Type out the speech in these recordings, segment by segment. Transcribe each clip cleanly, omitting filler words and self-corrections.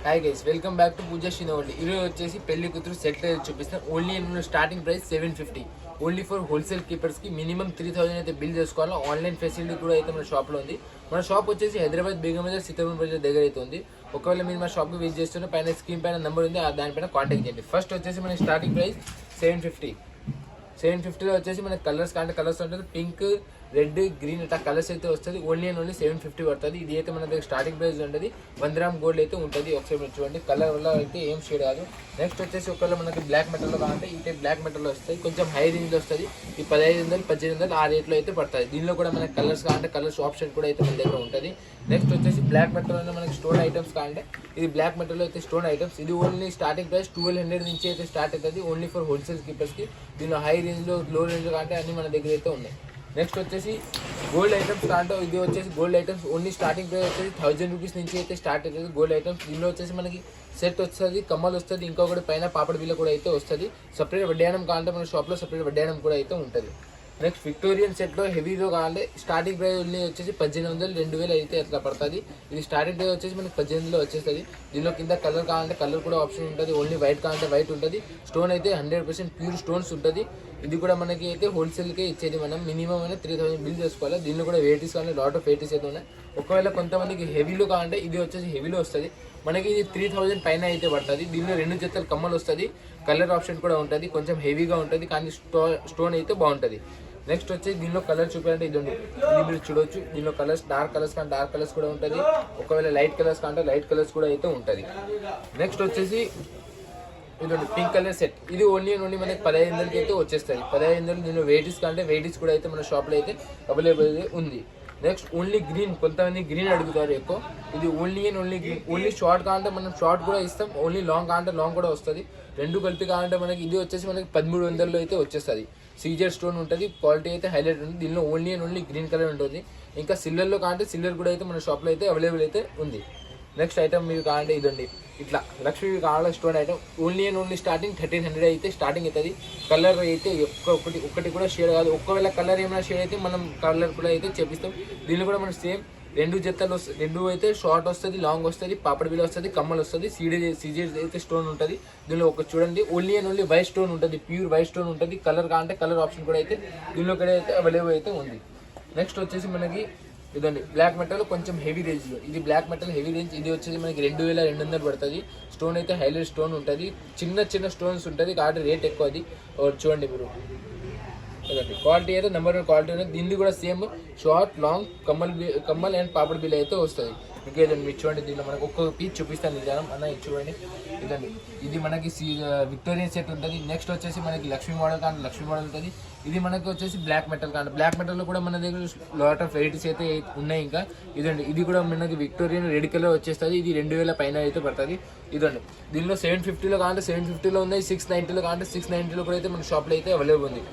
Hi guys, welcome back to Pooja Srinovalli. ఈరోజు వచ్చేసి పెళ్లి కూతురు సెట్ చూపిస్తాను. Only starting price 750, only for wholesale కీపర్స్కి. మినిమం 3000 అయితే బిల్ చేసుకోవాలి. ఆన్లైన్ ఫెసిలిటీ కూడా అయితే మన షాప్లో ఉంది. మన షాప్ వచ్చేసి హైదరాబాద్ బేగం బజార్ సీతారాం బజార్ దగ్గర అయితే ఉంది. ఒకవేళ మీరు మన షాప్కి విజిట్ చేస్తున్న పైన స్క్రీన్ పైన నెంబర్ ఉంది, దానిపైన కాంటాక్ట్ చేయండి. ఫస్ట్ వచ్చేసి మన స్టార్టింగ్ ప్రైస్ 750లో వచ్చేసి మనకి కలర్స్ అంటే కలర్స్ ఉంటుంది. పింక్, రెడ్, గ్రీన్ ఇట్లా కలర్స్ అయితే వస్తుంది. ఓన్లీ 750 పడుతుంది. ఇది అయితే మన దగ్గర స్టార్టింగ్ ప్రైస్ ఉంటుంది. 1 గ్రామ్ గోల్డ్ అయితే ఉంటుంది. ఒకసారి మీరు చూడండి, కలర్ వల్ల అయితే ఏం షేడ్ కాదు. నెక్స్ట్ వచ్చేసి ఒకవేళ మనకి బ్లాక్ మెటల్లో కావాలంటే ఈ టైప్ బ్లాక్ మెటల్లో వస్తుంది. కొంచెం హై రేంజ్లో వస్తుంది. ఈ 1500, 1800 ఆ రేట్లో అయితే పడుతుంది. దీనిలో కూడా మనకి కలర్స్ కావాలంటే కలర్స్ ఆప్షన్ కూడా అయితే మన దగ్గర ఉంటుంది. నెక్స్ట్ వచ్చేసి బ్లాక్ మెటల్లో మనకి స్టోన్ ఐటమ్స్ కావాలంటే ఇది బ్లాక్ మెటల్లో అయితే స్టోన్ ఐటమ్స్. ఇది ఓన్లీ స్టార్టింగ్ ప్రైస్ 1200 నుంచి అయితే స్టార్ట్ అవుతుంది. ఓన్లీ ఫర్ హోల్సేల్ కీపర్స్కి. దీనిలో హై రేంజ్లో, లో రేంజ్లో కావాలంటే అన్ని మన దగ్గర అయితే ఉన్నాయి. నెక్స్ట్ వచ్చేసి గోల్డ్ ఐటమ్స్ కాంటే ఇది వచ్చేసి gold items only starting price వచ్చేసి 1000 రూపీస్ నుంచి అయితే స్టార్ట్ అవుతుంది గోల్డ్ ఐటమ్స్. దీనిలో వచ్చేసి మనకి సెట్ వస్తుంది, కమ్మలు వస్తుంది, ఇంకొకటి పైన పాపడ బిల్ల కూడా అయితే వస్తుంది. సపరేట్ వడ్డానం కావాలంటే మన షాప్లో సపరేట్ వడ్డానం కూడా అయితే ఉంటుంది. నెక్స్ట్ విక్టోరియన్ సెట్లో హెవీలో కావాలంటే స్టార్టింగ్ ప్రైస్ ఓన్లీ వచ్చేసి 1800, 2000 అయితే అట్లా పడుతుంది. ఇది స్టార్టింగ్ ప్రైస్ వచ్చేసి మనకి 1800లో వచ్చేస్తుంది. దీనిలో కింద కలర్ కావాలంటే కలర్ కూడా ఆప్షన్ ఉంటుంది. ఓన్లీ వైట్ కావాలంటే వైట్ ఉంటుంది. స్టోన్ అయితే 100% ప్యూర్ స్టోన్స్ ఉంటుంది. ఇది కూడా మనకి అయితే హోల్సేల్కే ఇచ్చేది. మనం మినిమం అయినా 3000 బిల్ చేసుకోవాలి. దీనిలో కూడా వెయిటీస్ కావాలి, లాట్ ఆఫ్ వెయిటీస్ అయితే ఉన్నాయి. ఒకవేళ కొంతమందికి హెవీలో కావాలంటే ఇది వచ్చేసి హెవీలో వస్తుంది. మనకి ఇది 3000 పైన అయితే పడుతుంది. దీనిలో 2 జతలు కమ్మలు వస్తుంది. కలర్ ఆప్షన్ కూడా ఉంటుంది. కొంచెం హెవీగా ఉంటుంది కానీ స్టోన్ అయితే బాగుంటుంది. నెక్స్ట్ వచ్చి దీనిలో కలర్ చూపించాలంటే ఇది మీరు చూడవచ్చు. దీనిలో కలర్స్ డార్క్ కలర్స్ కానీ డార్క్ కలర్స్ కూడా ఉంటుంది. ఒకవేళ లైట్ కలర్స్ కంటే లైట్ కలర్స్ కూడా అయితే ఉంటుంది. నెక్స్ట్ వచ్చేసి ఇదండి పింక్ కలర్ సెట్. ఇది ఓన్లీ మనకి 1500కి అయితే వచ్చేస్తుంది. 1500 దీనిలో వెయిటీస్ కంటే వెయిటీస్ కూడా అయితే మన షాప్లో అయితే అవైలబుల్ ఉంది. నెక్స్ట్ ఓన్లీ గ్రీన్, కొంతమంది గ్రీన్ అడుగుతారు ఎక్కువ. ఇది ఓన్లీ గ్రీన్. ఓన్లీ షార్ట్ కావాలంటే మనం షార్ట్ కూడా ఇస్తాం. ఓన్లీ లాంగ్ కావాలంటే లాంగ్ కూడా వస్తుంది. 2 కలిపి కావాలంటే మనకి ఇది వచ్చేసి మనకి 1300లో అయితే వచ్చేస్తుంది. సీజర్ స్టోన్ ఉంటుంది. క్వాలిటీ అయితే హైలైట్ ఉంటుంది. దీనిలో ఓన్లీ గ్రీన్ కలర్ ఉంటుంది. ఇంకా సిల్వర్లో కావాలంటే సిల్వర్ కూడా అయితే మన షాప్లో అయితే అవైలబుల్ అయితే ఉంది. నెక్స్ట్ ఐటమ్ మీరు కావాలంటే ఇదండి ఇట్లా లక్ష్మీ కావాల స్టోన్ ఐటమ్. ఓన్లీ స్టార్టింగ్ 1300 అయితే స్టార్టింగ్ అవుతుంది. కలర్ అయితే ఒక్కటి కూడా షేడ్ కాదు. ఒకవేళ కలర్ ఏమైనా షేడ్ అయితే మనం కలర్ కూడా అయితే చేపిస్తాం. దీనిలో కూడా మనం సేమ్ 2 జతలు వస్తుంది. 2 అయితే షార్ట్ వస్తుంది, లాంగ్ వస్తుంది, పాపడ బిల్ల వస్తుంది, కమ్మలు వస్తుంది, సీజర్ అయితే స్టోన్ ఉంటుంది. దీనిలో ఒక చూడండి ఓన్లీ వైట్ స్టోన్ ఉంటుంది. ప్యూర్ వైట్ స్టోన్ ఉంటుంది. కలర్ కావాలంటే కలర్ ఆప్షన్ కూడా అయితే దీనిలో కూడా అయితే అవైలబుల్ అయితే ఉంది. నెక్స్ట్ వచ్చేసి మనకి ఇదండి బ్లాక్ మెటల్ కొంచెం హెవీ రేంజ్లో. ఇది బ్లాక్ మెటల్ హెవీ రేంజ్. ఇది వచ్చేసి మనకి 2200 పడుతుంది. స్టోన్ అయితే హైలైట్ స్టోన్ ఉంటుంది. చిన్న స్టోన్స్ ఉంటుంది కాబట్టి రేట్ ఎక్కువ. అది చూడండి మీరు కదండి. క్వాలిటీ అయితే నెంబర్ 1 క్వాలిటీ ఉంది. దీన్ని కూడా సేమ్ షార్ట్, లాంగ్, కమ్మల్ అండ్ పాపడ బిల్ అయితే వస్తుంది. ఇంకా ఇదండి మీరు చూడండి. దీనిలో మనకు ఒక్కొక్క పీస్ చూపిస్తాను నిజానం అన్న. ఇది చూడండి, ఇదండి ఇది మనకి విక్టోరియన్ సెట్ ఉంటుంది. నెక్స్ట్ వచ్చేసి మనకి లక్ష్మీ మోడల్ కానీ లక్ష్మీ మోడల్ ఉంటుంది. ఇది మనకి వచ్చేసి బ్లాక్ మెటల్ కానీ బ్లాక్ మెటల్లో కూడా మన దగ్గర లాట్ ఆఫ్ వెరైటీస్ అయితే ఉన్నాయి. ఇంకా ఇదండి ఇది కూడా మనకి విక్టోరియన్ రెడ్ కలర్ వచ్చేస్తుంది. ఇది 2000 పైన అయితే పడుతుంది. ఇదండి దీనిలో 750లో కావాలంటే 750లో ఉన్నాయి. 690లో కావాలంటే 690లో కూడా అయితే మన షాప్లో అయితే అవైలబుల్ ఉంది.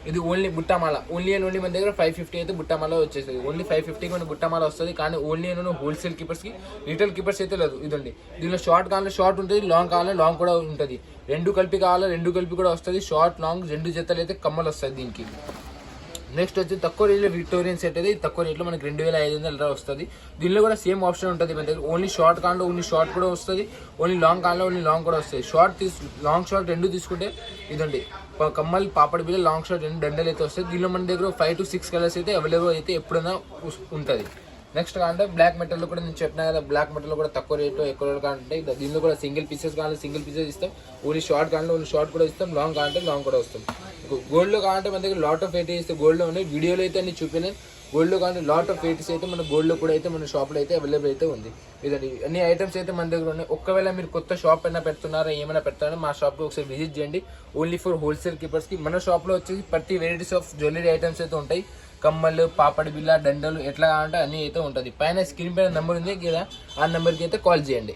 ఇది ఓన్లీ బుట్టామాల. ఓన్లీ మన దగ్గర 550 అయితే బుట్టామాల వచ్చేస్తుంది. ఓన్లీ 550కి మన బుట్టామాల వస్తుంది. కానీ ఓన్లీ హోల్సేల్ కీపర్స్కి, రీటైల్ కీపర్స్ అయితే లేదు. ఇదండి దీనిలో షార్ట్ కావాలంటే షార్ట్ ఉంటుంది, లాంగ్ కావాలంటే లాంగ్ కూడా ఉంటుంది. 2 కలిపి కావాలంటే 2 కలిపి కూడా వస్తుంది. షార్ట్, లాంగ్ 2 జతలు అయితే కమ్మలు వస్తుంది దీనికి. నెక్స్ట్ వచ్చి తక్కువ రేట్లో విక్టోరియన్ సెట్ అయితే తక్కువ రేట్లో మనకి 2500 వస్తుంది. దీనిలో కూడా సేమ్ ఆప్షన్ ఉంటుంది మన దగ్గర. ఓన్లీ షార్ట్ కావాలంటే ఓన్లీ షార్ట్ కూడా వస్తుంది. ఓన్లీ లాంగ్ కావాలంటే ఓన్లీ లాంగ్ కూడా వస్తుంది. లాంగ్ షార్ట్ 2 తీసుకుంటే ఇదండి కమ్మల్, పాపడ బిల్ల, లాంగ్ షార్ట్ 2 దండలు అయితే వస్తుంది. దీనిలో మన దగ్గర 5 to 6 కలర్స్ అయితే అవైలబుల్ అయితే ఎప్పుడైనా ఉంటుంది. నెక్స్ట్ కావాలంటే బ్లాక్ మెటల్లో కూడా నేను చెప్పినా కదా, బ్లాక్ మెటల్లో కూడా తక్కువ రేట్లో ఎక్కువ కావాలంటే దీనిలో కూడా సింగిల్ పీసెస్ కావాలంటే సింగిల్ పీసెస్ ఇస్తాం. ఓన్లీ షార్ట్ కావాలంటే ఓన్లీ షార్ట్ కూడా ఇస్తాం. లాంగ్ కావాలంటే లాంగ్ కూడా వస్తాం. గోల్డ్లో కావాలంటే మన దగ్గర లాట్ ఆఫ్ వెరైటీస్ అయితే గోల్డ్లో ఉన్నాయి. వీడియోలో అయితే అన్ని చూపినాను. గోల్డ్లో కానీ లాట్ ఆఫ్ వెరైటీస్ అయితే మన గోల్డ్లో కూడా అయితే మన షాప్లో అయితే అవైలబుల్ అయితే ఉంది. ఇదండి అన్ని ఐటమ్స్ అయితే మన దగ్గర ఉన్నాయి. ఒకవేళ మీరు కొత్త షాప్ అయినా పెడుతున్నారా, ఏమైనా పెడతారో మా షాప్కి ఒకసారి విజిట్ చేయండి. ఓన్లీ ఫర్ హోల్సేల్ కీపర్స్కి. మన షాప్లో వచ్చేసి ప్రతి వెరైటీస్ ఆఫ్ జ్యువెలరీ ఐటమ్స్ అయితే ఉంటాయి. కమ్మలు, పాపడి బిల్ల, దండలు ఎట్లా కావాలంటే అన్నీ అయితే ఉంటుంది. పైన స్క్రీన్ పైన నెంబర్ ఉంది కదా, ఆ నెంబర్కి అయితే కాల్ చేయండి.